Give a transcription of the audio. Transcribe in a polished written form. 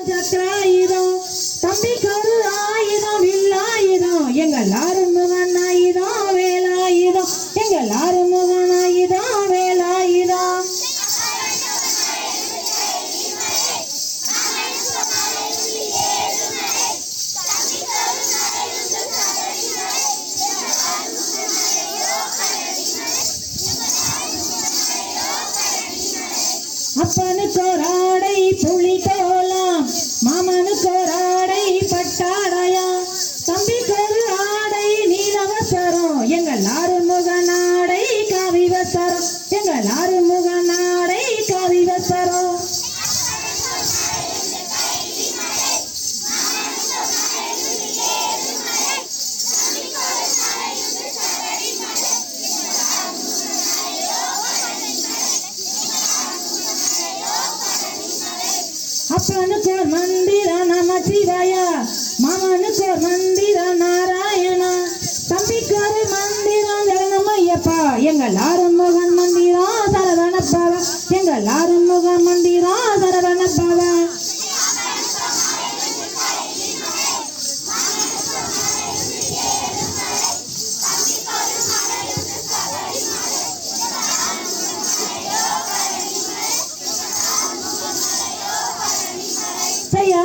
சக்கராயுதம் தம்பிக்கு ஒரு ஆயுதம் வில்லாயுதம் எங்கள் ஆறுமுகன் ஆயுதம் வேலாயுதம் எங்கள் ஆறுமுகன் ஆயுதம் வேலாயுதம் அப்பனுக்கு ஒரு ஆடை புலி தோலாம் மாமனுக்கு ஒரு ஆடை பட்டாடையா தம்பிக்கு ஒரு ஆடை நீலவசரம் எங்கள் ஆறுமுகன் ஆடை காவிவசரம் எங்கள் ஆறுமுகன் ஆடை காவிவசரம் அப்பனுக்கு ஒரு மந்திர நமச்சிவாயா மாமனுக்கு ஒரு மந்திர நாராயணா தம்பிக்கு ஒரு மந்திரம் சரணமையப்பா எங்கள் ஆறுமுகன் மந்திரம் சரவணப்பவா எங்கள் ஆறுமுகன் மந்திரம் சரவணப்பவா செய்யா